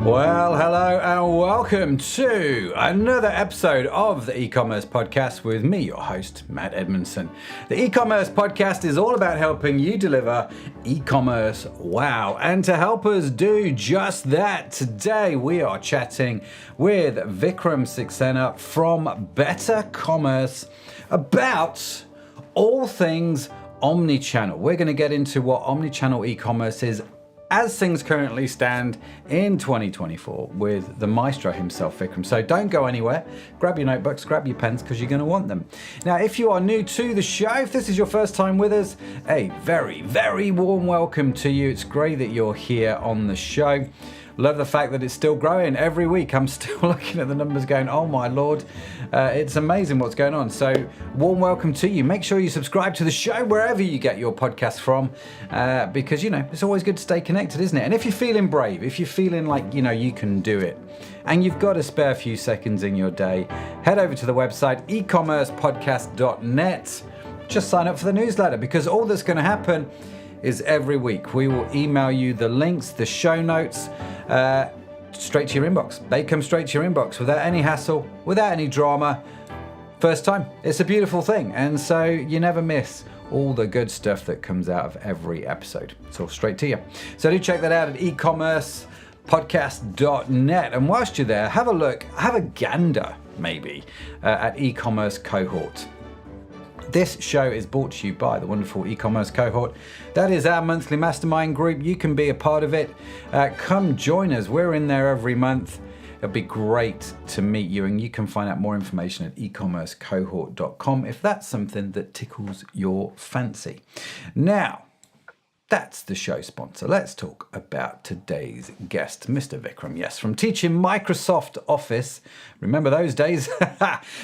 Well, hello and welcome to another episode of the e-commerce podcast with me, your host, Matt Edmondson. The e-commerce podcast is all about helping you deliver e-commerce wow. And to help us do just that, today we are chatting with Vikram Saxena from Better Commerce about all things omnichannel. We're going to get into what omnichannel e-commerce is as things currently stand in 2024 with the maestro himself, Vikram. So don't go anywhere. Grab your notebooks, grab your pens, because you're going to want them. Now, if you are new to the show, if this is your first time with us, a very, very warm welcome to you. It's great that you're here on the show. Love the fact that it's still growing every week. I'm still looking at the numbers going, oh my Lord, it's amazing what's going on. So warm welcome to you. Make sure you subscribe to the show wherever you get your podcast from, because, it's always good to stay connected, isn't it? And if you're feeling brave, if you're feeling like, you can do it, and you've got a spare few seconds in your day, head over to the website, ecommercepodcast.net. Just sign up for the newsletter, because all that's going to happen is every week we will email you the links, the show notes, straight to your inbox. They come straight to your inbox without any hassle, without any drama. First time. It's a beautiful thing. And so you never miss all the good stuff that comes out of every episode. It's all straight to you. So do check that out at ecommercepodcast.net. And whilst you're there, have a look, have a gander maybe at e-commerce cohort. This show is brought to you by the wonderful e-commerce cohort. That is our monthly mastermind group. You can be a part of it. Come join us. We're in there every month. It'll be great to meet you, and you can find out more information at ecommercecohort.com if that's something that tickles your fancy. Now, that's the show sponsor. Let's talk about today's guest, Mr. Vikram. Yes, from teaching Microsoft Office, remember those days,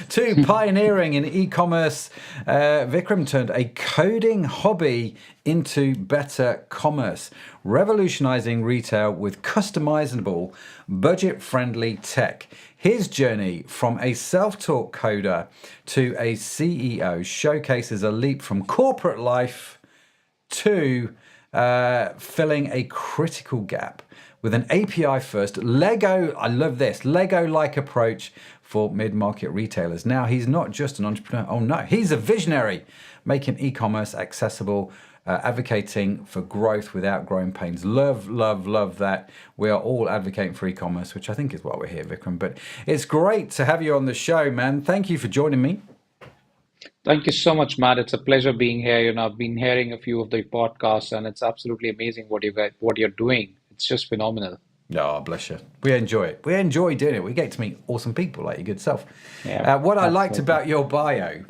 to pioneering in e-commerce, Vikram turned a coding hobby into better commerce, revolutionizing retail with customizable, budget-friendly tech. His journey from a self-taught coder to a CEO showcases a leap from corporate life to filling a critical gap with an API first Lego, I love this, Lego-like approach for mid-market retailers. Now, he's not just an entrepreneur. Oh no, he's a visionary, making e-commerce accessible, advocating for growth without growing pains. Love, love, love that. We are all advocating for e-commerce, which I think is why we're here, Vikram. But it's great to have you on the show, man. Thank you for joining me. Thank you so much, Matt. It's a pleasure being here. I've been hearing a few of the podcasts, and it's absolutely amazing what you're doing. It's just phenomenal. Oh, bless you. We enjoy it. We enjoy doing it. We get to meet awesome people like your good self. Yeah, what I liked absolutely. about your bio,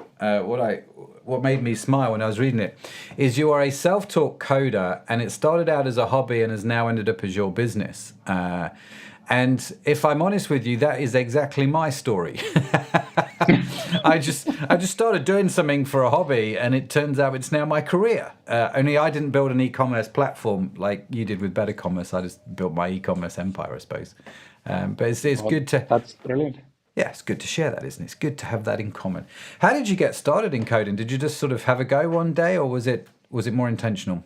what made me smile when I was reading it, is you are a self-taught coder, and it started out as a hobby and has now ended up as your business. And if I'm honest with you, that is exactly my story. I just started doing something for a hobby, and it turns out it's now my career. Only I didn't build an e-commerce platform like you did with Better Commerce. I just built my e-commerce empire, I suppose. But it's good to... That's brilliant. Yeah, it's good to share that, isn't it? It's good to have that in common. How did you get started in coding? Did you just sort of have a go one day, or was it more intentional?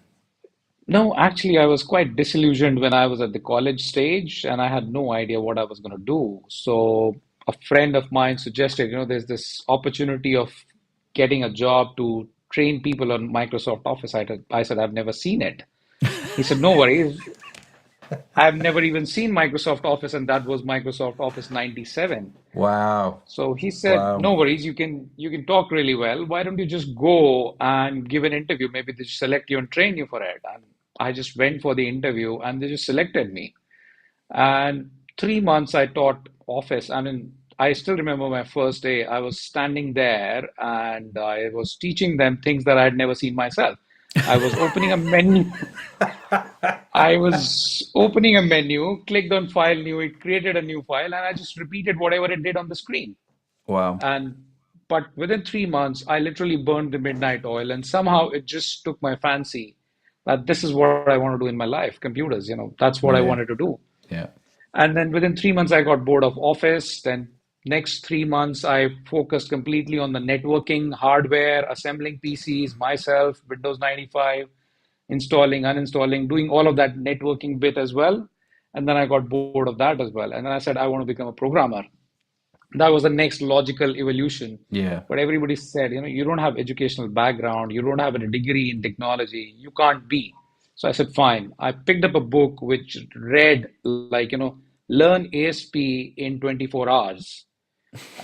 No, actually, I was quite disillusioned when I was at the college stage, and I had no idea what I was going to do. So a friend of mine suggested, there's this opportunity of getting a job to train people on Microsoft Office. I said, I've never seen it. He said, no worries. I've never even seen Microsoft Office, and that was Microsoft Office 97. Wow. So he said, Wow. no worries, you can talk really well. Why don't you just go and give an interview? Maybe they just select you and train you for it. And I just went for the interview, and they just selected me. And 3 months I taught Office. I still remember my first day. I was standing there and I was teaching them things that I had never seen myself. I was opening a menu. Clicked on File New, it created a new file, and I just repeated whatever it did on the screen. Wow. But within 3 months, I literally burned the midnight oil, and somehow it just took my fancy that this is what I want to do in my life, computers, that's what I wanted to do. Yeah. And then within 3 months, I got bored of Office. Then next 3 months, I focused completely on the networking, hardware, assembling PCs myself, Windows 95, installing, uninstalling, doing all of that networking bit as well. And then I got bored of that as well. And then I said, I want to become a programmer. That was the next logical evolution. Yeah. But everybody said, you don't have educational background, you don't have a degree in technology, you can't be. So I said, fine. I picked up a book which read like, learn ASP in 24 hours.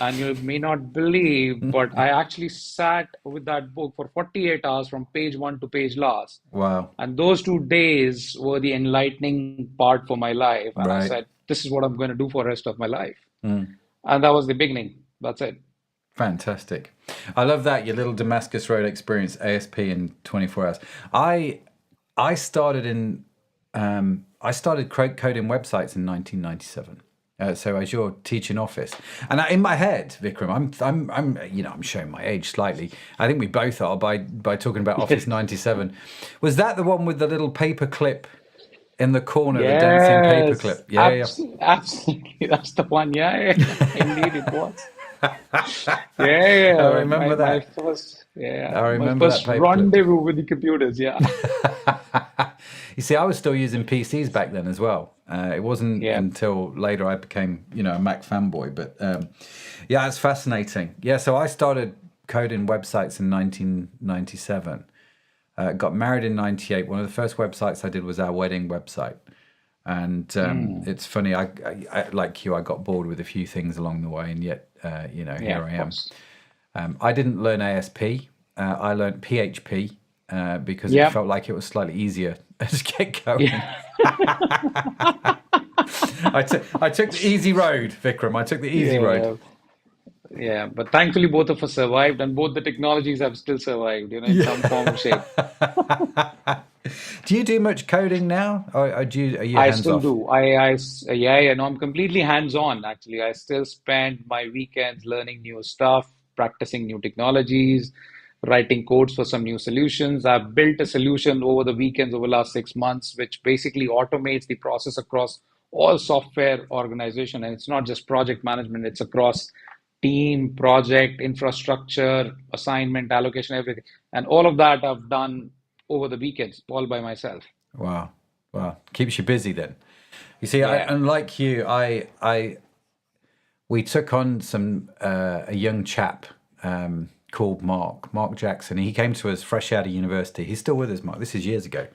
And you may not believe, but I actually sat with that book for 48 hours from page one to page last. Wow. And those 2 days were the enlightening part for my life. And I Right. said, this is what I'm going to do for the rest of my life. Mm. And that was the beginning. That's it. Fantastic. I love that, your little Damascus Road experience, ASP in 24 hours. I started in I started coding websites in 1997. So as your teaching office, and in my head, Vikram, I'm showing my age slightly. I think we both are by talking about Office 97. Was that the one with the little paper clip in the corner, the dancing Yes, paperclip? Yeah, absolutely. That's the one. Yeah, yeah. Indeed, it was. Yeah, I yeah. remember My that. first, yeah, I my remember that first paperclip. rendezvous with the computers. Yeah, You see, I was still using PCs back then as well. It wasn't yeah. until later I became, a Mac fanboy. But yeah, it's fascinating. Yeah, so I started coding websites in 1997. Got married in 98. One of the first websites I did was our wedding website. And Mm, it's funny, like you, I got bored with a few things along the way, and yet, yeah, here I of am. course. I didn't learn ASP. I learned PHP because it Yeah, felt like it was slightly easier to get going. yeah, I took the easy road, Vikram. I took the easy road. yeah, yeah. But thankfully, both of us survived, and both the technologies have still survived, in some form or shape. Do you do much coding now, or are you I hands still off? do. Yeah, yeah, no, I'm completely hands-on actually. I still spend my weekends learning new stuff, practicing new technologies, writing codes for some new solutions. I've built a solution over the weekends over the last 6 months, which basically automates the process across all software organization. And it's not just project management, it's across team, project, infrastructure, assignment, allocation, everything. And all of that I've done over the weekends, all by myself. Wow, wow, keeps you busy then. You see, Yeah. unlike you, we took on a young chap called Mark Jackson. He came to us fresh out of university. He's still with us, Mark. This is years ago.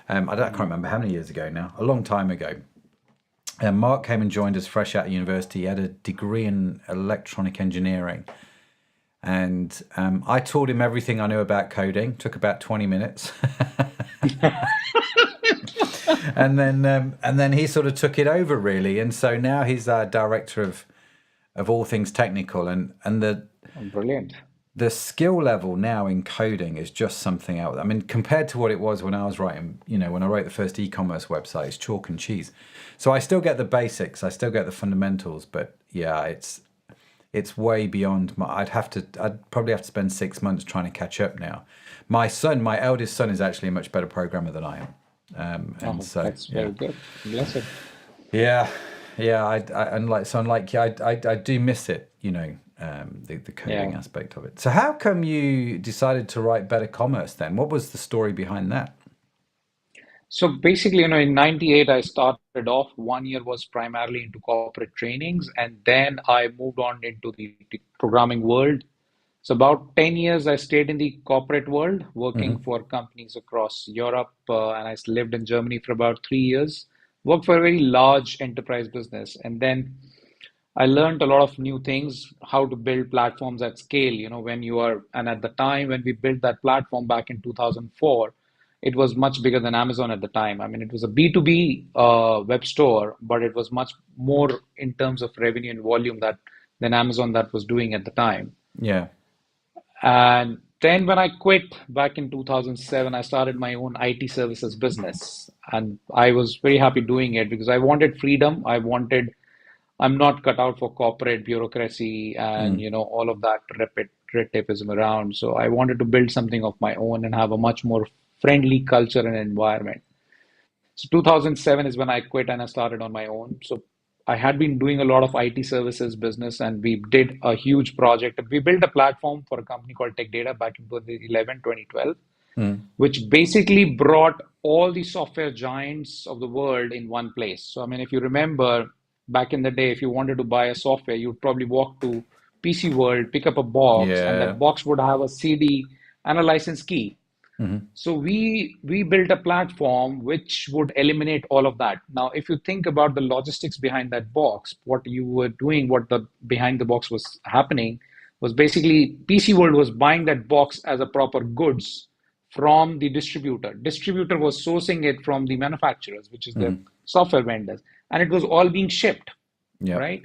I can't remember how many years ago now. A long time ago. And Mark came and joined us fresh out of university. He had a degree in electronic engineering. And I taught him everything I knew about coding. Took about 20 minutes. And then he sort of took it over, really. And so now he's our director of all things technical. And Brilliant. the skill level now in coding is just something else. I mean, compared to what it was when I was writing, when I wrote the first e-commerce website, it's chalk and cheese. So I still get the basics, I still get the fundamentals, but yeah, it's way beyond I'd probably have to spend 6 months trying to catch up now. My eldest son is actually a much better programmer than I am. And Oh, so, that's yeah. very good. Blessed. Yeah, yeah. Unlike you, I do miss it. The coding Yeah. aspect of it. So how come you decided to write Better Commerce then? What was the story behind that? So basically, in 98, I started off. 1 year was primarily into corporate trainings, and then I moved on into the programming world. So about 10 years, I stayed in the corporate world, working Hmm. for companies across Europe, and I lived in Germany for about 3 years. Worked for a very large enterprise business, and then I learned a lot of new things, how to build platforms at scale, and at the time when we built that platform back in 2004, it was much bigger than Amazon at the time. I mean, it was a B2B web store, but it was much more in terms of revenue and volume than Amazon that was doing at the time. Yeah. And then when I quit back in 2007, I started my own IT services business. And I was very happy doing it because I wanted freedom. I'm not cut out for corporate bureaucracy and Mm. all of that red tapeism around. So I wanted to build something of my own and have a much more friendly culture and environment. So 2007 is when I quit and I started on my own. So I had been doing a lot of IT services business and we did a huge project. We built a platform for a company called Tech Data back in 2011, 2012. which basically brought all the software giants of the world in one place. So, I mean, if you remember back in the day, if you wanted to buy a software, you'd probably walk to PC World, pick up a box, and Yeah. that box would have a CD and a license key. So we built a platform which would eliminate all of that. Now, if you think about the logistics behind that box, what you were doing, what the behind the box was happening, was basically PC World was buying that box as a proper goods from the distributor. Distributor was sourcing it from the manufacturers, which is the software vendors, and it was all being shipped, Yep. right?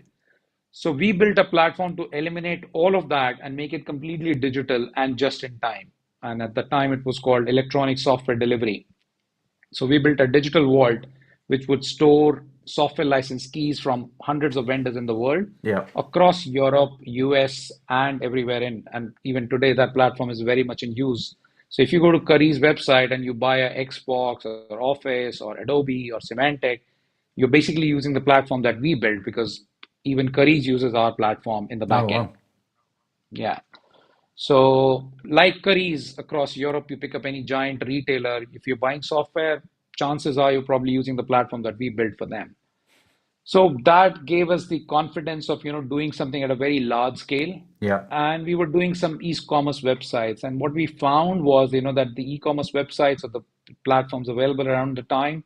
So we built a platform to eliminate all of that and make it completely digital and just in time. And at the time, it was called electronic software delivery. So we built a digital vault which would store software license keys from hundreds of vendors in the world Yep. across Europe, US, and everywhere in. And even today, that platform is very much in use. So if you go to Curry's website and you buy a Xbox or Office or Adobe or Symantec, you're basically using the platform that we built because even Curry's uses our platform in the Oh, back end. wow. Yeah. So, like Currys across Europe, you pick up any giant retailer. If you're buying software, chances are you're probably using the platform that we built for them. So that gave us the confidence of, doing something at a very large scale. Yep. And we were doing some e-commerce websites. And what we found was, that the e-commerce websites or the platforms available around the time,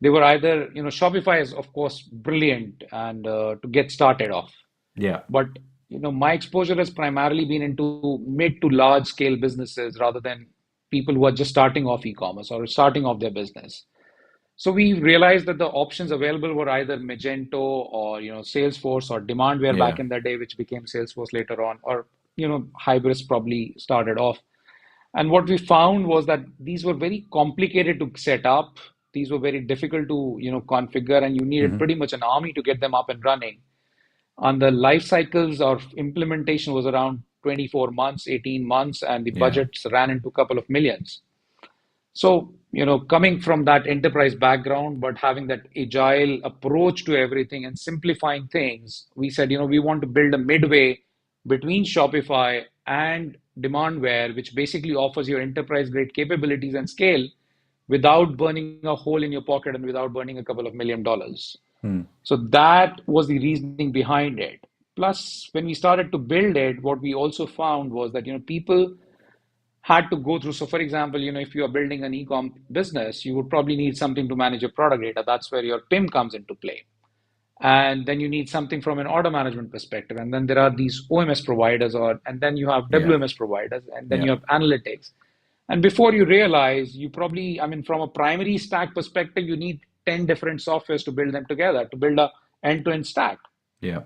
they were either, Shopify is, of course, brilliant and to get started off. Yeah. But my exposure has primarily been into mid to large scale businesses rather than people who are just starting off e-commerce or starting off their business. So we realized that the options available were either Magento or Salesforce or Demandware back Yeah. in the day, which became Salesforce later on, or Hybris probably started off. And what we found was that these were very complicated to set up. These were very difficult to configure, and you needed pretty much an army to get them up and running. On the life cycles of implementation was around 24 months, 18 months, and the Yeah. budgets ran into a couple of millions. So, coming from that enterprise background, but having that agile approach to everything and simplifying things, we said, we want to build a midway between Shopify and Demandware, which basically offers your enterprise grade capabilities and scale without burning a hole in your pocket and without burning a couple of $1 million. So that was the reasoning behind it. Plus, when we started to build it, what we also found was that people had to go through. So, for example, if you are building an e-com business, you would probably need something to manage your product data. That's where your PIM comes into play. And then you need something from an order management perspective. And then there are these OMS providers, and then you have Yeah. WMS providers, and then you Yeah. have analytics. And before you realize, you probably, I mean, from a primary stack perspective, you need 10 different softwares to build them together, to build a end-to-end stack. Yeah.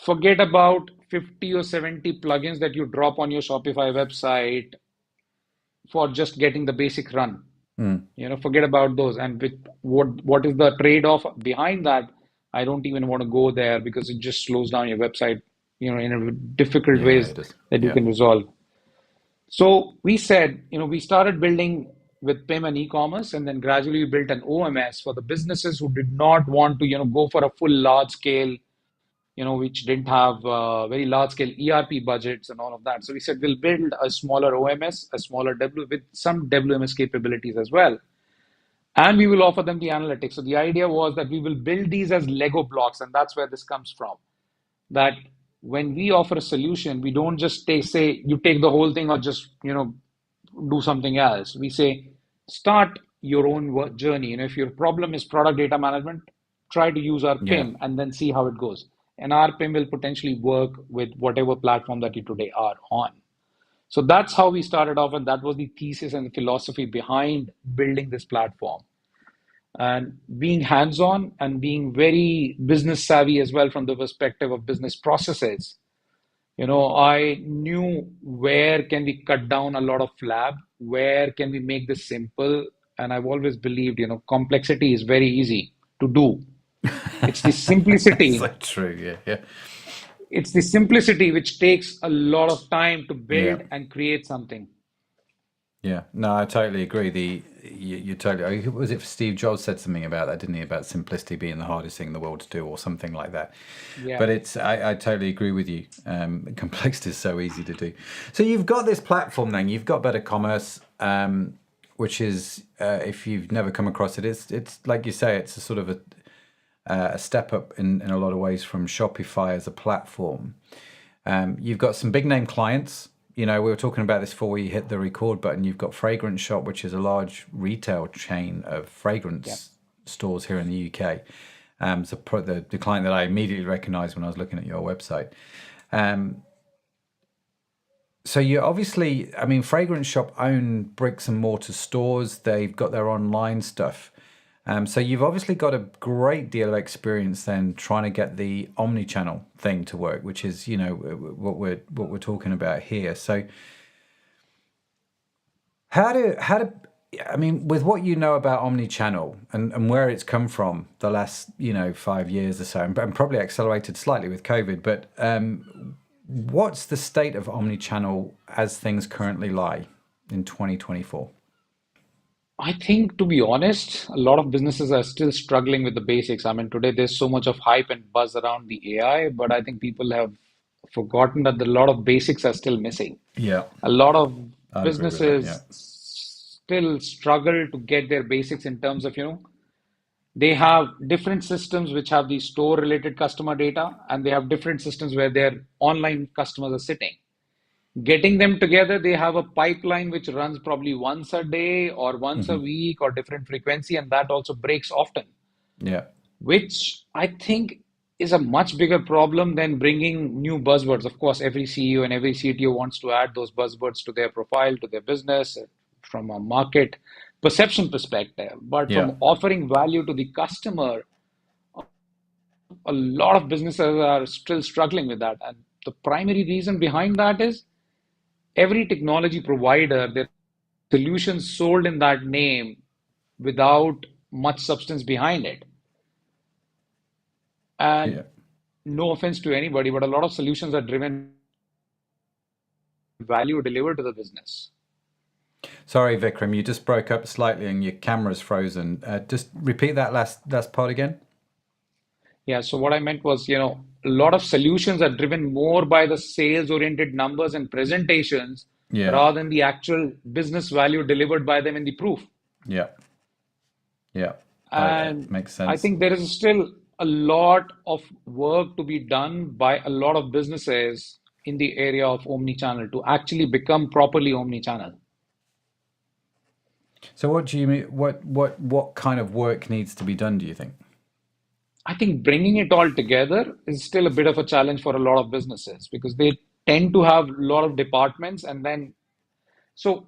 Forget about 50 or 70 plugins that you drop on your Shopify website for just getting the basic run. Forget about those. And with what is the trade-off behind that? I don't even want to go there because it just slows down your website, in a difficult Yeah. ways It is. that you Yeah. can resolve. So we said, we started building with PIM and e-commerce, and then gradually we built an OMS for the businesses who did not want to, go for a full large scale, which didn't have very large scale ERP budgets and all of that. So we said we'll build a smaller OMS, a smaller W with some WMS capabilities as well. And we will offer them the analytics. So the idea was that we will build these as Lego blocks, and that's where this comes from. That when we offer a solution, we don't just say you take the whole thing or just do something else. We say start your own journey. If your problem is product data management, try to use our Yeah. PIM and then see how it goes. And our PIM will potentially work with whatever platform that you today are on. So that's how we started off, and that was the thesis and the philosophy behind building this platform. And being hands-on and being very business savvy as well from the perspective of business processes. I knew where can we cut down a lot of flab, where can we make this simple, and I've always believed, complexity is very easy to do. It's the So simplicity. true. Yeah. Yeah. It's the simplicity which takes a lot of time to Yeah. build and create something. Yeah, no, I totally agree. You totally, was it Steve Jobs said something about that, didn't he? About simplicity being the hardest thing in the world to do, or something like that. Yeah. But I totally agree with you. Complexity is so easy to do. So you've got this platform, then you've got Better Commerce, which is, if you've never come across it, it's like you say, it's a sort of a step up in a lot of ways from Shopify as a platform. You've got some big name clients. We were talking about this before we hit the record button. You've got Fragrance Shop, which is a large retail chain of Yeah. fragrance stores here in the UK. So the client that I immediately recognized when I was looking at your website. So you obviously, I mean, Fragrance Shop own bricks and mortar stores. They've got their online stuff. So you've obviously got a great deal of experience then trying to get the omni-channel thing to work, which is what we're talking about here. So how do I mean, with what you know about omni-channel and where it's come from the last 5 years or so, and probably accelerated slightly with COVID, but what's the state of omni-channel as things currently lie in 2024? I think, to be honest, a lot of businesses are still struggling with the basics. I mean, today there's so much of hype and buzz around the AI, but I think people have forgotten that a lot of basics are still missing. Yeah, A lot of I'd agree with that. Yeah. businesses still struggle to get their basics in terms of, they have different systems which have the store related customer data, and they have different systems where their online customers are sitting. Getting them together, they have a pipeline which runs probably once a day or once a Hmm. week or different frequency, and that also breaks often, Yeah. which I think is a much bigger problem than bringing new buzzwords. Of course, every CEO and every CTO wants to add those buzzwords to their profile, to their business, from a market perception perspective. But Yeah. from offering value to the customer, a lot of businesses are still struggling with that. And the primary reason behind that is every technology provider, their solutions sold in that name without much substance behind it. Yeah. And no offense to anybody, but a lot of solutions are driven value delivered to the business. Sorry, Vikram, you just broke up slightly and your camera's frozen. Just repeat that last part again. Yeah, so what I meant was, a lot of solutions are driven more by the sales-oriented numbers and presentations Yeah. rather than the actual business value delivered by them in the proof. Yeah. Yeah. And Makes I sense. think there is still a lot of work to be done by a lot of businesses in the area of omni-channel to actually become properly omni-channel. So what do you mean? What kind of work needs to be done, do you think? I think bringing it all together is still a bit of a challenge for a lot of businesses because they tend to have a lot of departments. And then, so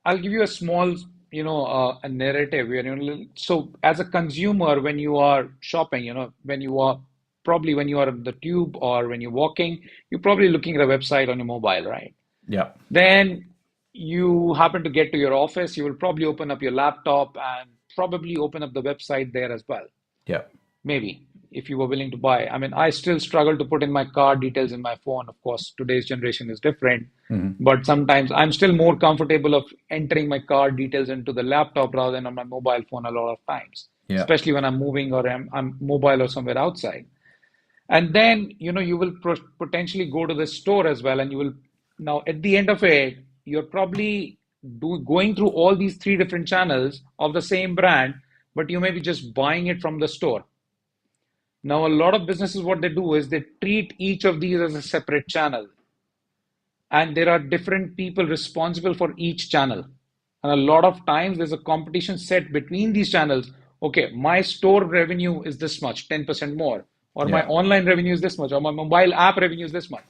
I'll give you a small, a narrative here. So as a consumer, when you are shopping, when you are on the tube or when you're walking, you're probably looking at a website on your mobile, right? Yeah. Then you happen to get to your office, you will probably open up your laptop and probably open up the website there as well. Yeah. Maybe if you were willing to buy. I mean, I still struggle to put in my card details in my phone. Of course, today's generation is different, Hmm. but sometimes I'm still more comfortable of entering my card details into the laptop rather than on my mobile phone a lot of times, Yeah. especially when I'm moving or I'm mobile or somewhere outside. And then, you will potentially go to the store as well, and you will now at the end of it, you're probably going through all these three different channels of the same brand, but you may be just buying it from the store. Now, a lot of businesses, what they do is they treat each of these as a separate channel, and there are different people responsible for each channel. And a lot of times there's a competition set between these channels. Okay, my store revenue is this much, 10% more, or my Yeah. online revenue is this much, or my mobile app revenue is this much.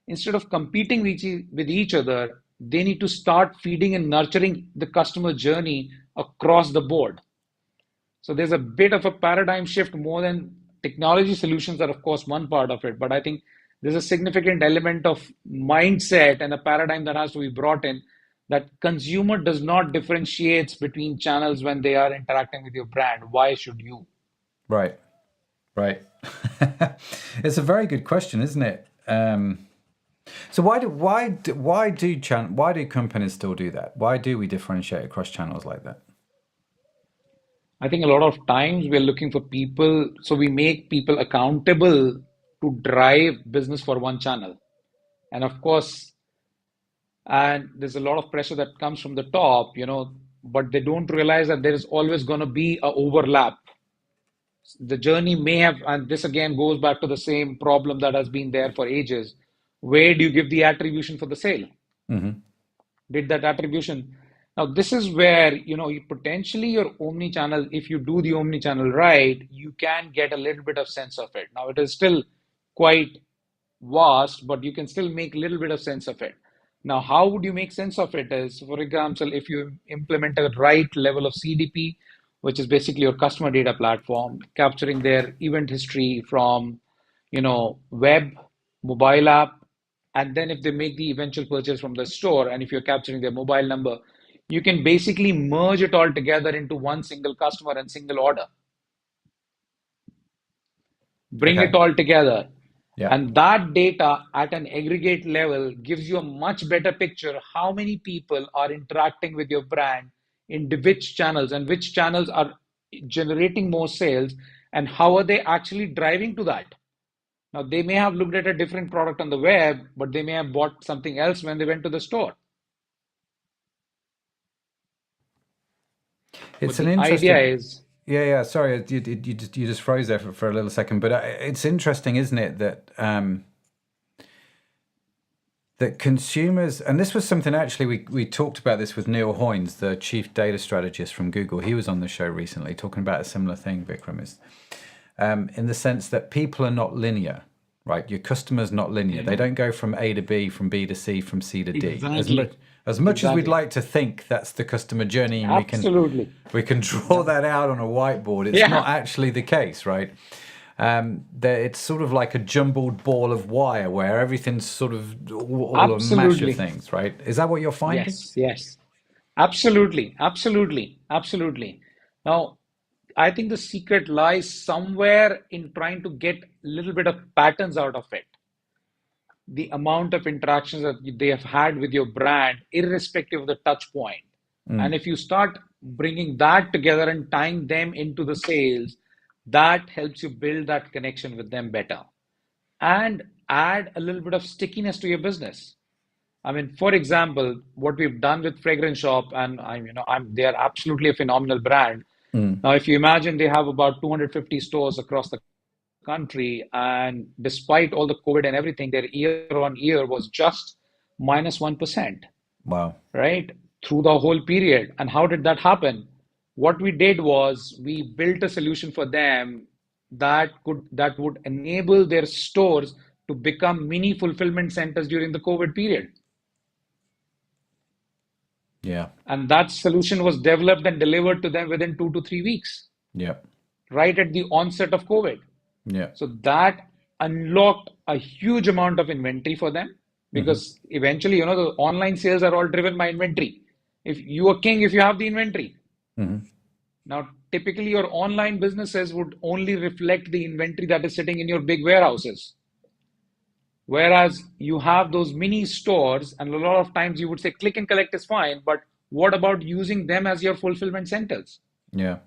Instead of competing with each other, they need to start feeding and nurturing the customer journey across the board. So there's a bit of a paradigm shift more than technology solutions are, of course, one part of it. But I think there's a significant element of mindset and a paradigm that has to be brought in that consumer does not differentiate between channels when they are interacting with your brand. Why should you? Right. Right. It's a very good question, isn't it? So why do companies still do that? Why do we differentiate across channels like that? I think a lot of times we're looking for people, so we make people accountable to drive business for one channel. And of course, and there's a lot of pressure that comes from the top, but they don't realize that there is always going to be a overlap. The journey may have, and this again goes back to the same problem that has been there for ages. Where do you give the attribution for the sale? Hmm. Did that attribution. Now, this is where, potentially your omni-channel, if you do the omni-channel right, you can get a little bit of sense of it. Now, it is still quite vast, but you can still make a little bit of sense of it. Now, how would you make sense of it is, for example, if you implement a right level of CDP, which is basically your customer data platform, capturing their event history from, web, mobile app, and then if they make the eventual purchase from the store, and if you're capturing their mobile number, you can basically merge it all together into one single customer and single order, bring it Okay. all together. Yeah. And that data at an aggregate level gives you a much better picture how many people are interacting with your brand in which channels and which channels are generating more sales and how are they actually driving to that. Now, they may have looked at a different product on the web, but they may have bought something else when they went to the store. But It's an the idea interesting. is, Yeah, yeah. Sorry, you just froze there for a little second, but it's interesting, isn't it, that consumers, and this was something actually we talked about this with Neil Hoynes, the chief data strategist from Google. He was on the show recently talking about a similar thing, Vikram, is in the sense that people are not linear, right? Your customer's not linear. They yeah, don't go from A to B, from B to C, from C to D. exactly, As much as we'd exactly, like to think that's the customer journey, and absolutely, we can draw yeah, that out on a whiteboard, it's not yeah, actually the case, right? That it's sort of like a jumbled ball of wire where everything's sort of all a mash of absolutely. things, right? Is that what you're finding? Yes, yes, absolutely, absolutely, absolutely. Now, I think the secret lies somewhere in trying to get a little bit of patterns out of it. The amount of interactions that they have had with your brand, irrespective of the touch point. And Mm, if you start bringing that together and tying them into the sales, that helps you build that connection with them better and add a little bit of stickiness to your business. I mean, for example, what we've done with Fragrance Shop, and they are absolutely a phenomenal brand. mm. Now, if you imagine they have about 250 stores across the country, and despite all the COVID and everything, their year on year was just minus 1%, Wow. right? Through the whole period. And how did that happen? What we did was we built a solution for them that would enable their stores to become mini fulfillment centers during the COVID period. Yeah. And that solution was developed and delivered to them within 2 to 3 weeks, Yeah. right at the onset of COVID. Yeah. So that unlocked a huge amount of inventory for them Hmm. because eventually, the online sales are all driven by inventory. If you are king, if you have the inventory. Hmm. Now, typically your online businesses would only reflect the inventory that is sitting in your big warehouses. Whereas you have those mini stores, and a lot of times you would say click and collect is fine, but what about using them as your fulfillment centers? Yeah.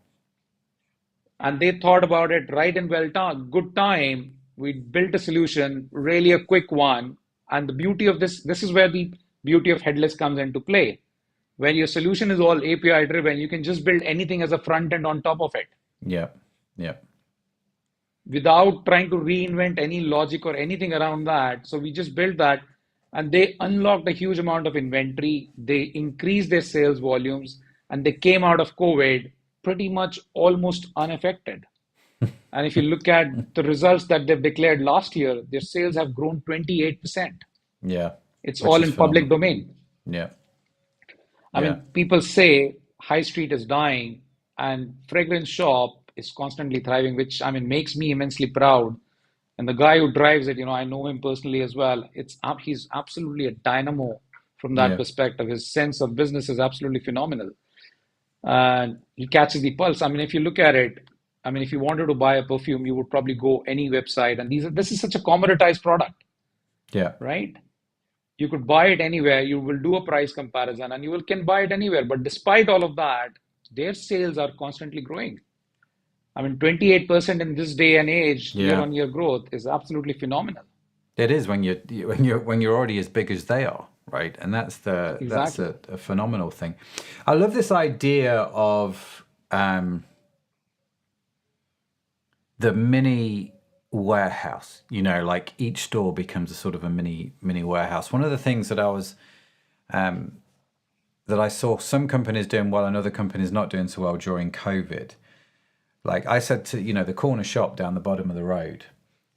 And they thought about it right in good time. We built a solution, really a quick one. And the beauty of this is where the beauty of headless comes into play. When your solution is all API driven, you can just build anything as a front end on top of it Yeah. Yeah. without trying to reinvent any logic or anything around that. So we just built that and they unlocked a huge amount of inventory. They increased their sales volumes and they came out of COVID pretty much almost unaffected. And if you look at the results that they've declared last year, their sales have grown 28%. Yeah. It's Which all is in public phenomenal. domain. Yeah. I Yeah. mean, people say high street is dying and fragrance shop is constantly thriving, which I mean makes me immensely proud. And the guy who drives it, I know him personally as well. He's absolutely a dynamo from that Yeah. perspective. His sense of business is absolutely phenomenal. And he catches the pulse. I mean, if you look at it, I mean, if you wanted to buy a perfume, you would probably go any website. And this is such a commoditized product, Yeah. right? You could buy it anywhere. You will do a price comparison and can buy it anywhere. But despite all of that, their sales are constantly growing. I mean, 28% in this day and age, Yeah. year-on-year growth is absolutely phenomenal. It is when you're already as big as they are, right? And that's Exactly. a phenomenal thing. I love this idea of the mini warehouse. Like each store becomes a sort of a mini warehouse. One of the things that I saw some companies doing well and other companies not doing so well during COVID. Like I said to the corner shop down the bottom of the road,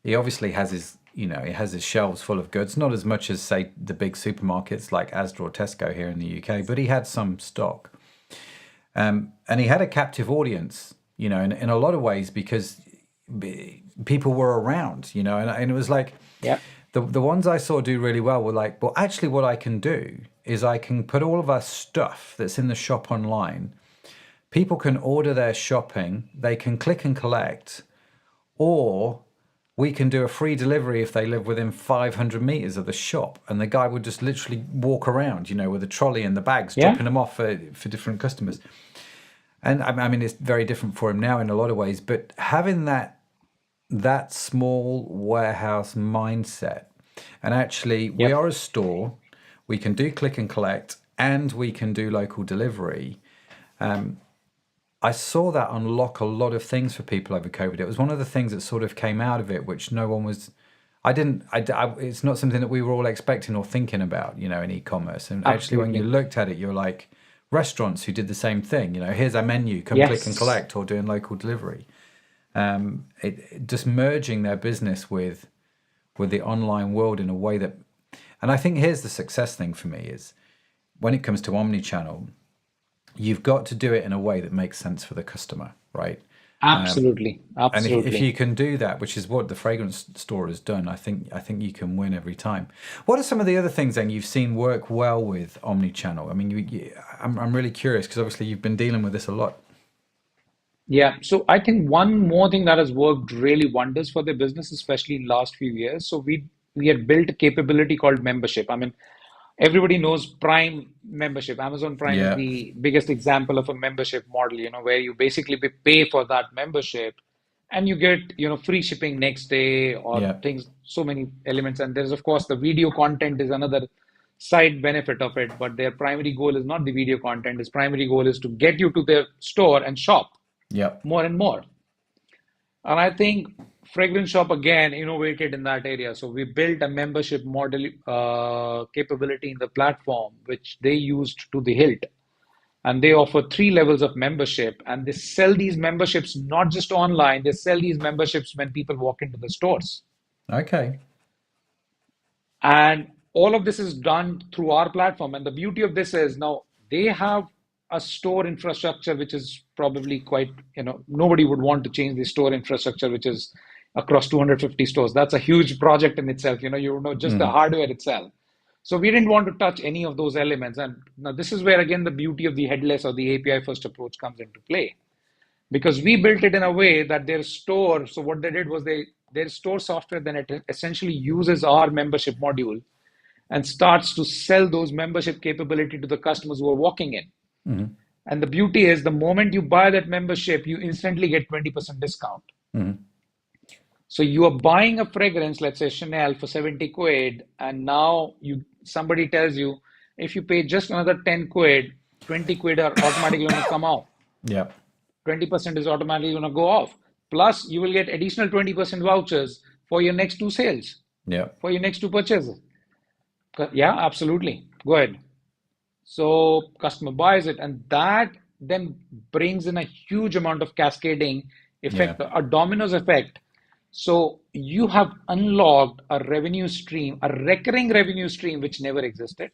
he obviously has his shelves full of goods, not as much as say the big supermarkets like Asda or Tesco here in the UK, but he had some stock, and he had a captive audience, in a lot of ways because people were around, and it was like Yeah. the ones I saw do really well were like, well, actually, what I can do is I can put all of our stuff that's in the shop online. People can order their shopping, they can click and collect, or we can do a free delivery if they live within 500 meters of the shop. And the guy would just literally walk around, with a trolley and the bags, Yeah. dropping them off for different customers. And I mean, it's very different for him now in a lot of ways, but having that small warehouse mindset, and actually we Yep. are a store, we can do click and collect, and we can do local delivery. I saw that unlock a lot of things for people over COVID. It was one of the things that sort of came out of it, which no one was. It's not something that we were all expecting or thinking about, in e-commerce. And actually, when you Absolutely. looked at it, you're like restaurants who did the same thing. Here's our menu, come click and Yes. collect, or doing local delivery. It just merging their business with the online world in a way that, and I think here's the success thing for me is when it comes to omnichannel. You've got to do it in a way that makes sense for the customer, right? Absolutely. And if you Absolutely. can do that, which is what the fragrance store has done, I think you can win every time. What are some of the other things then you've seen work well with omnichannel? I mean, I'm really curious because obviously you've been dealing with this a lot. Yeah. So I think one more thing that has worked really wonders for the business, especially in last few years. So we had built a capability called membership. I mean, everybody knows Prime membership. Amazon Prime is Yeah, the biggest example of a membership model, where you basically pay for that membership and you get, free shipping next day or yeah, things, so many elements. And there's, of course, the video content is another side benefit of it, but their primary goal is not the video content. His primary goal is to get you to their store and shop yeah, more and more. And I think Fragrance Shop again innovated in that area. So we built a membership model capability in the platform, which they used to the hilt. And they offer three levels of membership. And they sell these memberships not just online, they sell these memberships when people walk into the stores. okay, And all of this is done through our platform. And the beauty of this is now they have a store infrastructure, which is probably quite, nobody would want to change the store infrastructure, which is across 250 stores. That's a huge project in itself, just the hmm, hardware itself. So we didn't want to touch any of those elements. And now this is where, again, the beauty of the headless or the API first approach comes into play because we built it in a way that their store, so what they did was their store software then it essentially uses our membership module and starts to sell those membership capability to the customers who are walking in. hmm, And the beauty is the moment you buy that membership, you instantly get 20% discount. hmm, So you are buying a fragrance, let's say Chanel for 70 quid, and now somebody tells you if you pay just another 10 quid, 20 quid are automatically going to come out. yeah, 20% is automatically going to go off. Plus, you will get additional 20% vouchers for your next two sales, yeah, for your next two purchases. Yeah, absolutely. Go ahead. So customer buys it, and that then brings in a huge amount of cascading yeah, effect, a dominoes effect. So you have unlocked a revenue stream, a recurring revenue stream which never existed,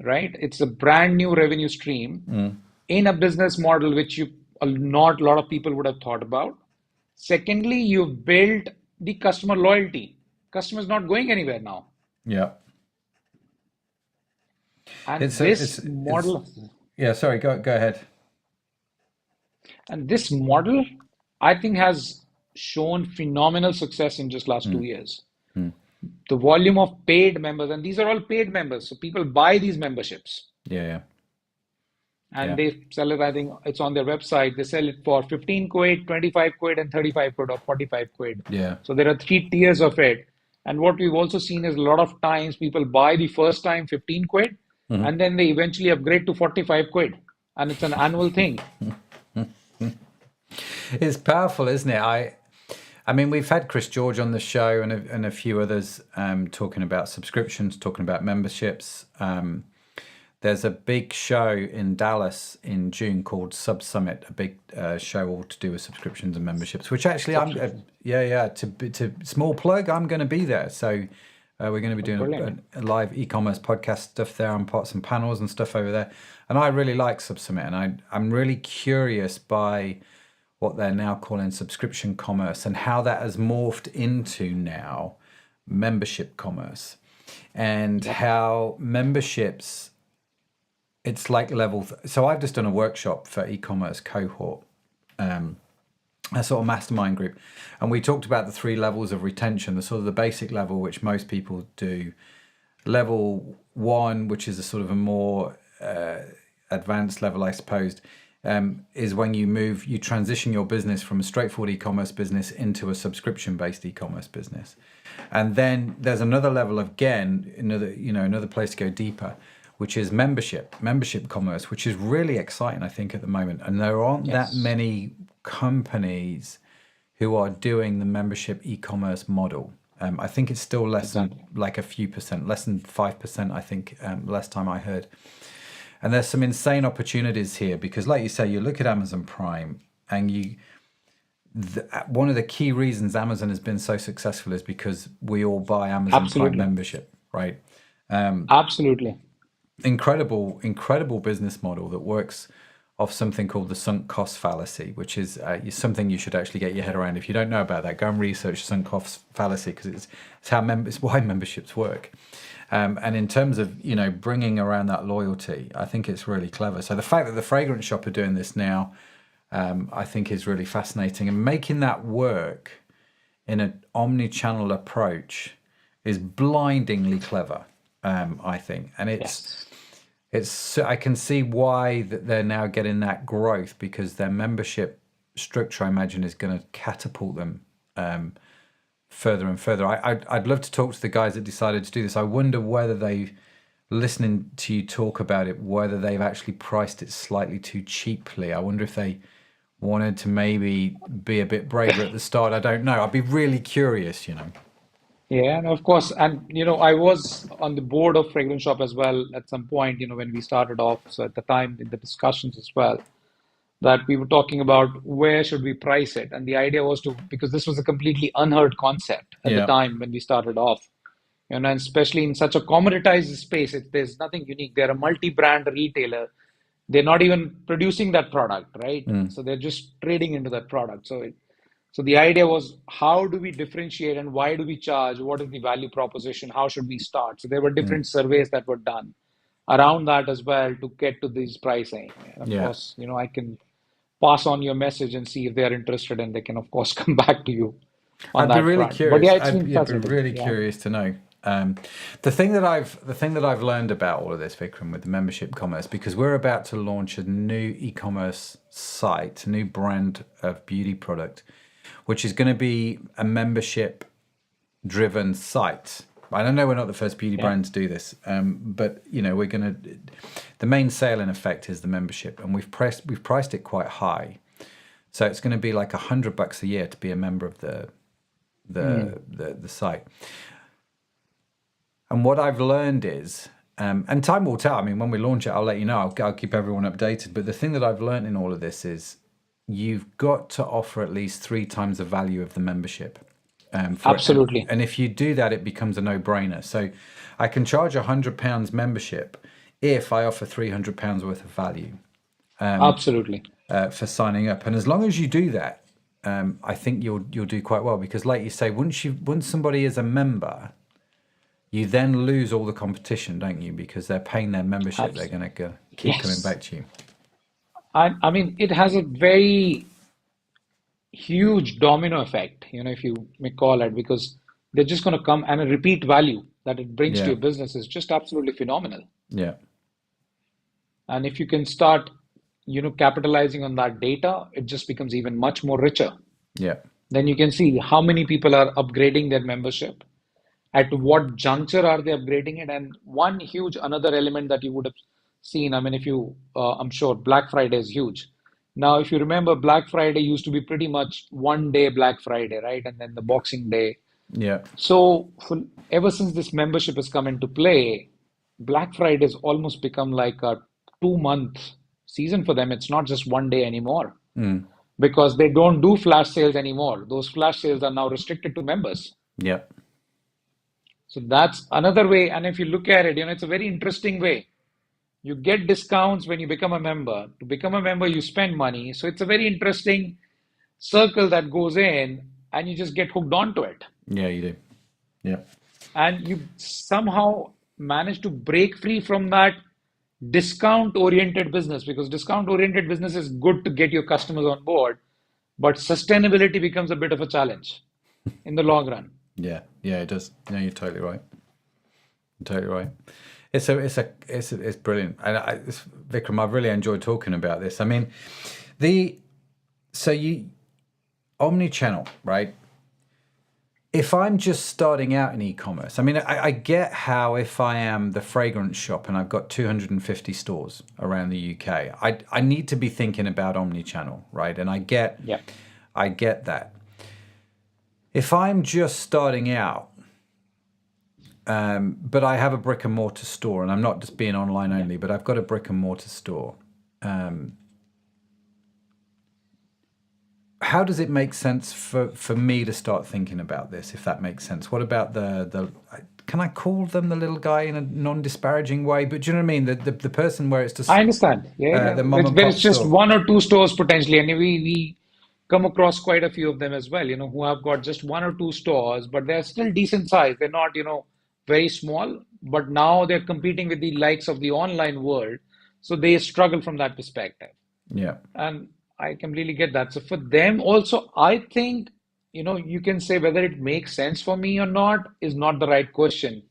right? It's a brand new revenue stream mm, in a business model which not a lot of people would have thought about. Secondly, you've built the customer loyalty. Customer's not going anywhere now. yeah. And It's a, this it's model, yeah. Sorry, go ahead. and this model, I think has shown phenomenal success in just last 2 years. Mm. the volume of paid members, and these are all paid members, so people buy these memberships Yeah, and yeah, they sell it. I think it's on their website. They sell it for 15 quid, 25 quid, and 35 quid or 45 quid. yeah, So there are three tiers of it. And what we've also seen is a lot of times people buy the first time 15 quid yeah. and then they eventually upgrade to 45 quid. And it's an annual thing. It's powerful, isn't it? I mean, we've had Chris George on the show and a few others talking about subscriptions, talking about memberships. There's a big show in Dallas in June called Sub Summit, a big show all to do with subscriptions and memberships. Which actually, to small plug, I'm going to be there. So we're going to be doing Brilliant. a live e-commerce podcast stuff there. I'm part some panels and stuff over there, and I really like Sub Summit, and I'm really curious by what they're now calling subscription commerce and how that has morphed into now membership commerce, and how memberships, it's like level. So I've just done a workshop for e-commerce cohort, a sort of mastermind group, and we talked about the three levels of retention, the sort of the basic level, which most people do. Level one, which is a sort of a more advanced level, I suppose, is when you transition your business from a straightforward e-commerce business into a subscription-based e-commerce business. And then there's another level of, again, another place to go deeper, which is membership commerce, which is really exciting, I think, at the moment. And there aren't that many companies who are doing the membership e-commerce model. I think it's still less than like a few percent, less than 5%, I think, last time I heard. And there's some insane opportunities here because, like you say, you look at Amazon Prime, and one of the key reasons Amazon has been so successful is because we all buy Amazon Prime membership, right? Absolutely. Incredible business model that works off something called the sunk cost fallacy, which is something you should actually get your head around. If you don't know about that, go and research sunk cost fallacy, because it's why memberships work. And in terms of bringing around that loyalty, I think it's really clever. So the fact that the fragrance shop are doing this now, I think is really fascinating, and making that work in an omni-channel approach is blindingly clever. I think, and it's I can see why that they're now getting that growth, because their membership structure, I imagine, is going to catapult them further and further. I'd love to talk to the guys that decided to do this. I wonder whether listening to you talk about it, whether they've actually priced it slightly too cheaply. I wonder if they wanted to maybe be a bit braver at the start. I don't know. I'd be really curious, Yeah, and of course, and I was on the board of Fragrance Shop as well at some point, when we started off. So at the time in the discussions as well, that we were talking about where should we price it. And the idea was because this was a completely unheard concept at the Yeah. time when we started off. And especially in such a commoditized space, there's nothing unique. They're a multi-brand retailer. They're not even producing that product, right? So they're just trading into that product. So the idea was, how do we differentiate and why do we charge? What is the value proposition? How should we start? So there were different surveys that were done around that as well to get to this pricing. And of Yeah. course, I can pass on your message and see if they're interested, and they can, of course, come back to you on I'd be that really front. But curious. yeah, it's I'd been be fascinating. really Yeah. curious to know. The thing that I've learned about all of this, Vikram, with the membership commerce, because we're about to launch a new e-commerce site, a new brand of beauty product, which is going to be a membership-driven site. I don't know, we're not the first beauty brand to do this, but we're going to. The main sale, in effect, is the membership, and we've priced it quite high, so it's going to be like $100 a year to be a member of the site. And what I've learned is, and time will tell. I mean, when we launch it, I'll let you know. I'll keep everyone updated. But the thing that I've learned in all of this is, you've got to offer at least 3 times the value of the membership. Absolutely. And if you do that, it becomes a no-brainer. So I can charge £100 membership if I offer £300 worth of value Absolutely. for signing up. And as long as you do that, I think you'll do quite well, because, like you say, once somebody is a member, you then lose all the competition, don't you? Because they're paying their membership, they're going to keep coming back to you. I mean, it has a very huge domino effect, if you may call it, because they're just going to come, and a repeat value that it brings to Yeah. your business is just absolutely phenomenal. Yeah. And if you can start, capitalizing on that data, it just becomes even much more richer. Yeah. Then you can see how many people are upgrading their membership, at what juncture are they upgrading it, and one huge another element that you would have seen. I mean, if you, I'm sure Black Friday is huge. Now, if you remember, Black Friday used to be pretty much one day Black Friday, right? And then the Boxing Day. Yeah. So ever since this membership has come into play, Black Friday has almost become like a 2 month season for them. It's not just one day anymore Mm. because they don't do flash sales anymore. Those flash sales are now restricted to members. Yeah. So that's another way. And if you look at it, it's a very interesting way. You get discounts when you become a member. To become a member, you spend money. So it's a very interesting circle that goes in, and you just get hooked onto it. Yeah, you do. Yeah. And you somehow manage to break free from that discount oriented business, because discount oriented business is good to get your customers on board, but sustainability becomes a bit of a challenge in the long run. Yeah. Yeah, it does. No, you're totally right. You're totally right. It's brilliant. And Vikram, I've really enjoyed talking about this. I mean, omni-channel, right? If I'm just starting out in e-commerce, I mean, I get how if I am the fragrance shop and I've got 250 stores around the UK, I need to be thinking about omni-channel, right? And I get that. If I'm just starting out, but I have a brick and mortar store, and I'm not just being online only, but I've got a brick and mortar store. How does it make sense for me to start thinking about this, if that makes sense? What about the can I call them the little guy in a non-disparaging way? But do you know what I mean? The person where it's just I understand. the mom and Where pop it's just store. one or two stores potentially, and we come across quite a few of them as well, who have got just one or two stores, but they're still decent size. They're not, very small, but now they're competing with the likes of the online world, so they struggle from that perspective. Yeah. And I completely get that. So for them also, I think, you can say whether it makes sense for me or not is not the right question.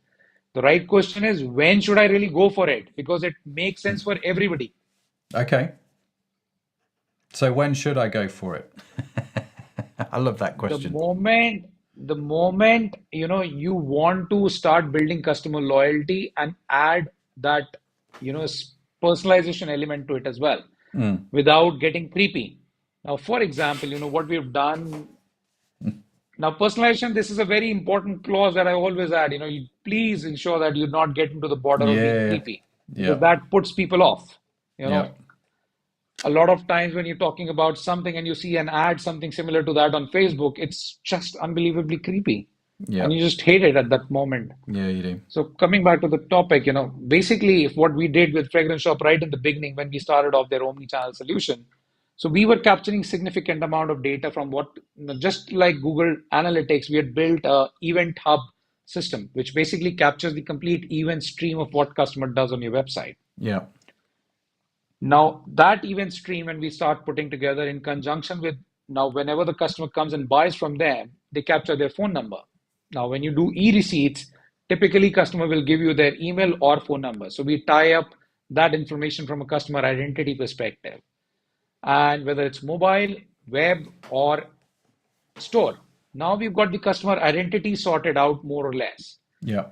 The right question is, when should I really go for it? Because it makes sense for everybody. Okay. So when should I go for it? I love that The question. moment, the moment, you want to start building customer loyalty and add that, personalization element to it as well, without getting creepy. Now, for example, what we've done now, personalization, this is a very important clause that I always add. You please ensure that you're not getting to the border of being Yeah. creepy, because Yeah. that puts people off. You Yeah. know, a lot of times when you're talking about something and you see an ad, something similar to that on Facebook, it's just unbelievably creepy. Yeah. And you just hate it at that moment. Yeah, you do. So coming back to the topic, basically if what we did with Fragrance Shop right in the beginning when we started off their omni-channel solution, so we were capturing significant amount of data from just like Google Analytics, we had built a event hub system, which basically captures the complete event stream of what customer does on your website. Yeah. Now that event stream, when we start putting together in conjunction with, now whenever the customer comes and buys from them, they capture their phone number. Now, when you do e-receipts, typically customer will give you their email or phone number. So we tie up that information from a customer identity perspective. And whether it's mobile, web, or store, now we've got the customer identity sorted out more or less. Yeah.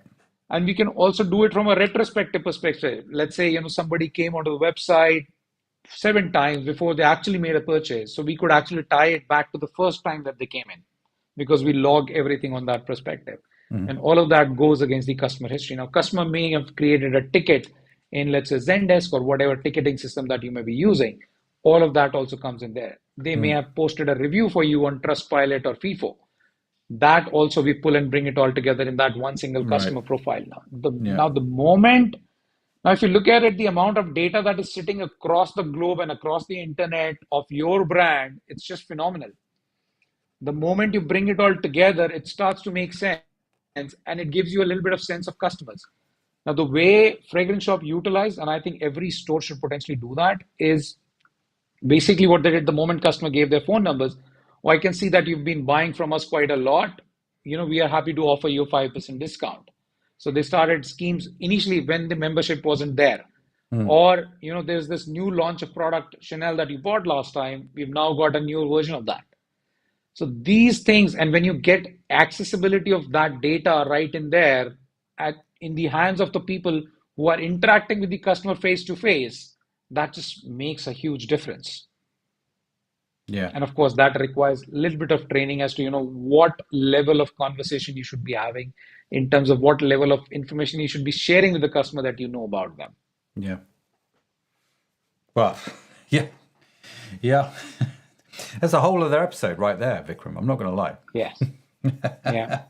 And we can also do it from a retrospective perspective. Let's say, somebody came onto the website 7 times before they actually made a purchase. So we could actually tie it back to the first time that they came in, because we log everything on that perspective. And all of that goes against the customer history. Now, customer may have created a ticket in, let's say, Zendesk or whatever ticketing system that you may be using. All of that also comes in there. They may have posted a review for you on Trustpilot or FIFO. That also we pull and bring it all together in that one single customer profile now. Now, if you look at it, the amount of data that is sitting across the globe and across the internet of your brand, it's just phenomenal. The moment you bring it all together, it starts to make sense, and it gives you a little bit of sense of customers. Now, the way Fragrance Shop utilized, and I think every store should potentially do that, is basically what they did the moment customer gave their phone numbers. Oh, I can see that you've been buying from us quite a lot. we are happy to offer you a 5% discount. So they started schemes initially when the membership wasn't there. Or, there's this new launch of product, Chanel, that you bought last time. We've now got a newer version of that. So these things, and when you get accessibility of that data right in there, in the hands of the people who are interacting with the customer face to face, that just makes a huge difference. Yeah. And of course, that requires a little bit of training as to, what level of conversation you should be having in terms of what level of information you should be sharing with the customer that you know about them. Yeah. Well, yeah. Yeah. That's a whole other episode right there, Vikram. I'm not going to lie. Yes. Yeah.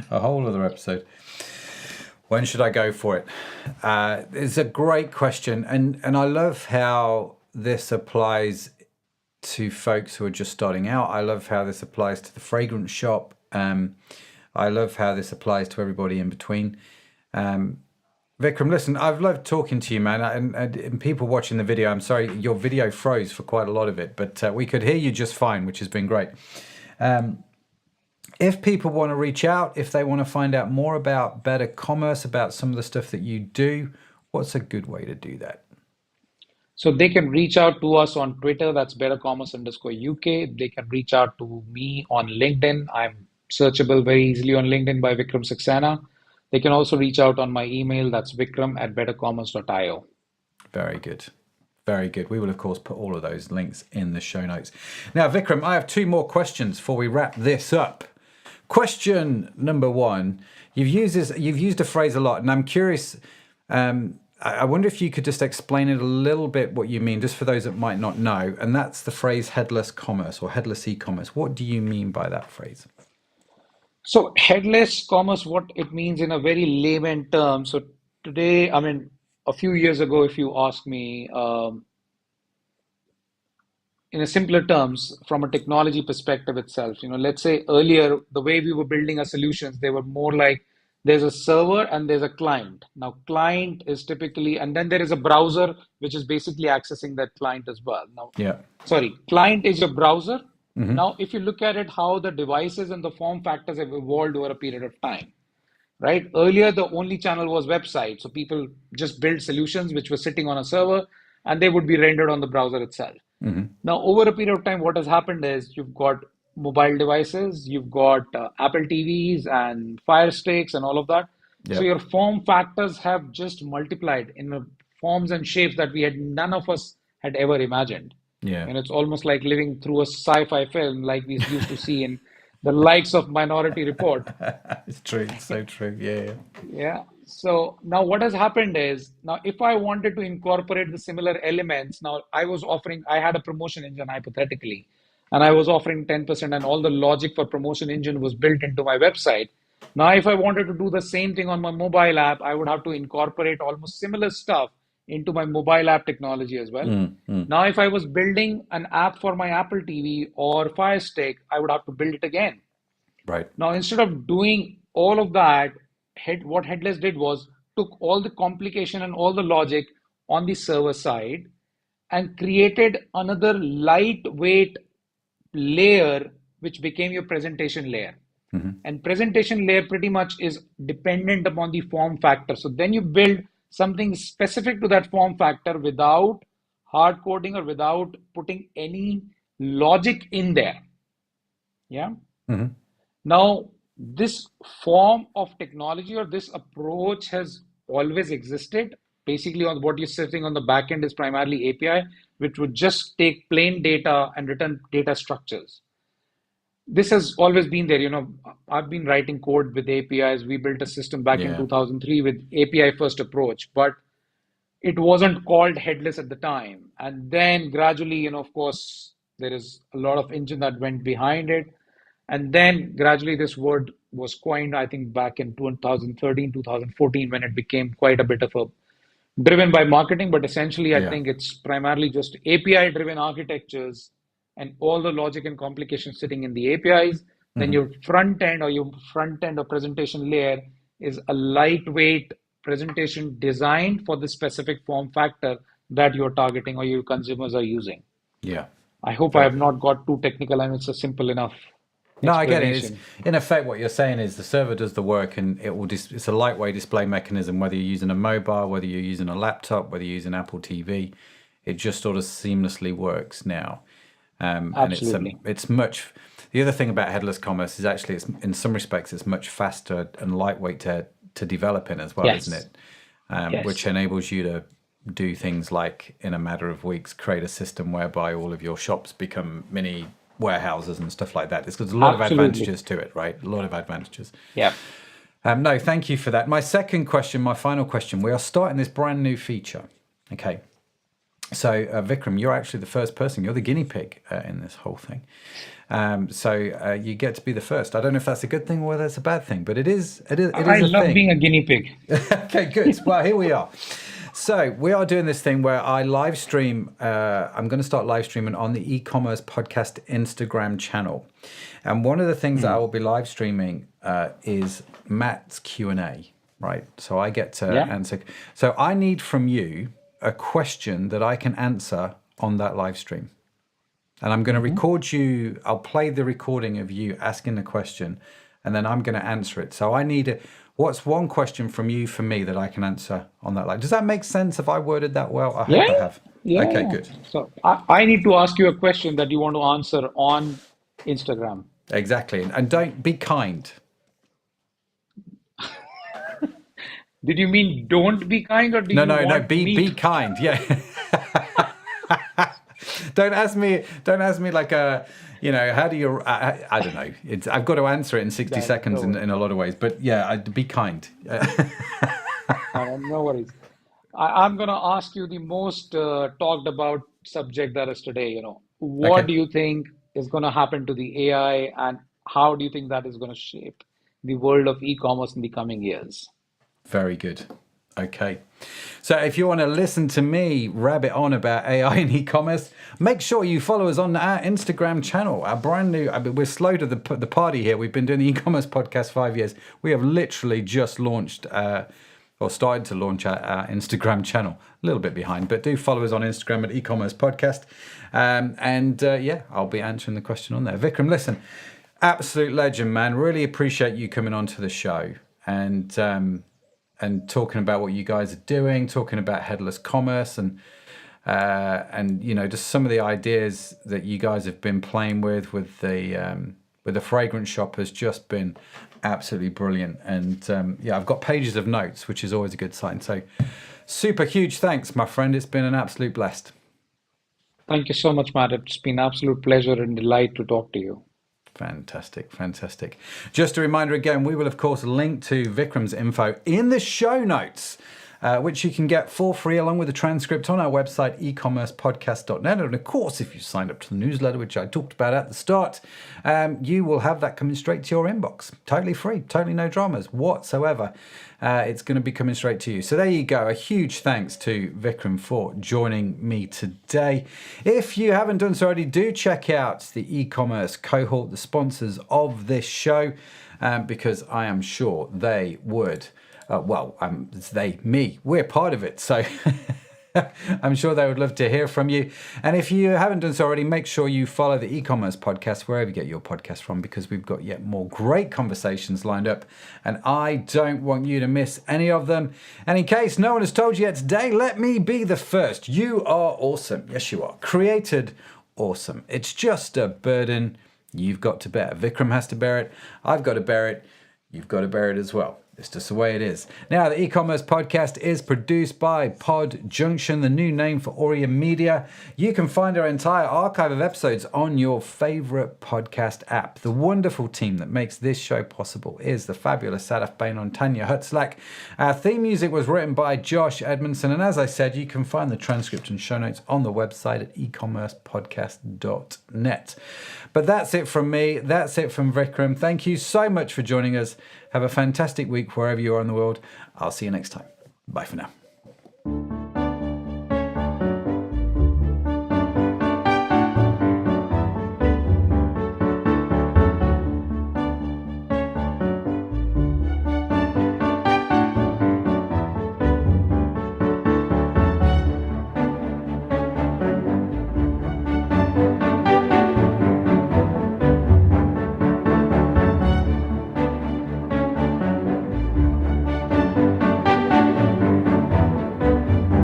A whole other episode. When should I go for it? It's a great question. And I love how this applies to folks who are just starting out. I love how this applies to the fragrance shop. I love how this applies to everybody in between. Vikram, listen, I've loved talking to you, man. And people watching the video, I'm sorry, your video froze for quite a lot of it, but we could hear you just fine, which has been great. If people want to reach out, if they want to find out more about Better Commerce, about some of the stuff that you do, what's a good way to do that? So they can reach out to us on Twitter, that's bettercommerce_UK. They can reach out to me on LinkedIn. I'm searchable very easily on LinkedIn by Vikram Saxena. They can also reach out on my email, that's vikram@bettercommerce.io. Very good. Very good. We will, of course, put all of those links in the show notes. Now, Vikram, I have two more questions before we wrap this up. Question number one, you've used a phrase a lot, and I'm curious, I wonder if you could just explain it a little bit what you mean, just for those that might not know, and that's the phrase headless commerce or headless e-commerce. What do you mean by that phrase? So headless commerce, what it means in a very layman term. So today, a few years ago, if you ask me, in a simpler terms, from a technology perspective itself, let's say earlier, the way we were building our solutions, they were more like there's a server and there's a client. Now, client is typically, and then there is a browser, which is basically accessing that client as well. Now, client is your browser. Now, if you look at it, how the devices and the form factors have evolved over a period of time, right? Earlier, the only channel was website. So people just built solutions which were sitting on a server and they would be rendered on the browser itself. Now, over a period of time, what has happened is you've got mobile devices, you've got Apple TVs and Fire Sticks and all of that. So your form factors have just multiplied in forms and shapes that none of us had ever imagined. And it's almost like living through a sci-fi film like we used to see in the likes of Minority Report. It's true. It's so true. Yeah. So now what has happened is, now if I wanted to incorporate the similar elements, now I had a promotion engine hypothetically, and I was offering 10%, and all the logic for promotion engine was built into my website. Now, if I wanted to do the same thing on my mobile app, I would have to incorporate almost similar stuff into my mobile app technology as well. Now, if I was building an app for my Apple TV or Fire Stick, I would have to build it again. Right. Now, instead of doing all of that, what Headless did was took all the complication and all the logic on the server side and created another lightweight layer, which became your presentation layer. And presentation layer pretty much is dependent upon the form factor. So then you build something specific to that form factor without hard coding or without putting any logic in there. Yeah. Now, this form of technology or this approach has always existed. Basically, on what you're sitting on the back end is primarily API, which would just take plain data and return data structures. This has always been there. I've been writing code with APIs. We built a system back in 2003 with API first approach, but it wasn't called headless at the time. And then gradually, of course, there is a lot of engine that went behind it. And then gradually this word was coined, I think, back in 2013, 2014, when it became quite a bit of a driven by marketing. But essentially, I think it's primarily just API driven architectures and all the logic and complications sitting in the APIs. Then your front end or presentation layer is a lightweight presentation designed for the specific form factor that you're targeting or your consumers are using. Yeah. I hope I have not got too technical and it's a simple enough. No, I get it. It's, explanation. in effect, what you're saying is the server does the work, and it will. It's a lightweight display mechanism. Whether you're using a mobile, whether you're using a laptop, whether you're using Apple TV, it just sort of seamlessly works now. And Absolutely. it's much. The other thing about headless commerce is actually, it's in some respects, it's much faster and lightweight to develop in as well, isn't Yes. it? Which Yes. enables you to do things like, in a matter of weeks, create a system whereby all of your shops become mini warehouses and stuff like that. There's a lot of Absolutely. advantages to it, right? A lot of advantages. Yeah. No, thank you for that. My second question, my final question, we are starting this brand new feature. Okay. So, Vikram, you're actually the first person. You're the guinea pig in this whole thing. So you get to be the first. I don't know if that's a good thing or whether it's a bad thing, but it is. It I is a love being thing. a guinea pig. Okay, good. Well, here we are. So we are doing this thing where I live stream. I'm going to start live streaming on the e-commerce podcast Instagram channel, and one of the things that I will be live streaming is Matt's Q&A. Right. So I get to Yeah. answer. So I need from you a question that I can answer on that live stream. And I'm going to record you. I'll play the recording of you asking the question, and then I'm going to answer it. So I need what's one question from you for me that I can answer on that live? Does that make sense if I worded that well? I hope I Yeah. have. Okay, Yeah. good. So I need to ask you a question that you want to answer on Instagram. Exactly. And don't be kind. Did you mean don't be kind, or do No, you no, no. want Be me be to? kind. Yeah. Don't ask me. Don't ask me like a. How do you? I don't know. I've got to answer it in 60 seconds No worries. in a lot of ways. But yeah, be kind. No worries. I'm going to ask you the most talked about subject that is today. What Okay. do you think is going to happen to the AI, and how do you think that is going to shape the world of e-commerce in the coming years? Very good. Okay. So if you want to listen to me rabbit on about AI and e-commerce, make sure you follow us on our Instagram channel. Our brand new, we're slow to the party here. We've been doing the e-commerce podcast 5 years. We have literally just launched or started to launch our Instagram channel. A little bit behind, but do follow us on Instagram at eCommerce Podcast. Yeah, I'll be answering the question on there. Vikram, listen, absolute legend, man. Really appreciate you coming on to the show and talking about what you guys are doing, talking about headless commerce and just some of the ideas that you guys have been playing with the fragrance shop has just been absolutely brilliant. And I've got pages of notes, which is always a good sign. So super huge thanks, my friend. It's been an absolute blessed. Thank you so much, Matt. It's been an absolute pleasure and delight to talk to you. Fantastic, fantastic. Just a reminder again, we will of course link to Vikram's info in the show notes, which you can get for free along with the transcript on our website, ecommercepodcast.net. And of course, if you signed up to the newsletter, which I talked about at the start, you will have that coming straight to your inbox. Totally free, totally no dramas whatsoever. It's going to be coming straight to you. So there you go. A huge thanks to Vikram for joining me today. If you haven't done so already, do check out the e-commerce cohort, the sponsors of this show, because I am sure they would. We're part of it. So I'm sure they would love to hear from you. And if you haven't done so already, make sure you follow the e-commerce podcast wherever you get your podcast from, because we've got yet more great conversations lined up. And I don't want you to miss any of them. And in case no one has told you yet today, let me be the first. You are awesome. Yes, you are. Created awesome. It's just a burden you've got to bear. Vikram has to bear it. I've got to bear it. You've got to bear it as well. It's just the way it is. Now, the e-commerce podcast is produced by Pod Junction, the new name for Aurea Media. You can find our entire archive of episodes on your favorite podcast app. The wonderful team that makes this show possible is the fabulous Sadaf Bain and Tanya Hutzlak. Our theme music was written by Josh Edmondson. And as I said, you can find the transcript and show notes on the website at ecommercepodcast.net. But that's it from me. That's it from Vikram. Thank you so much for joining us. Have a fantastic week wherever you are in the world. I'll see you next time. Bye for now.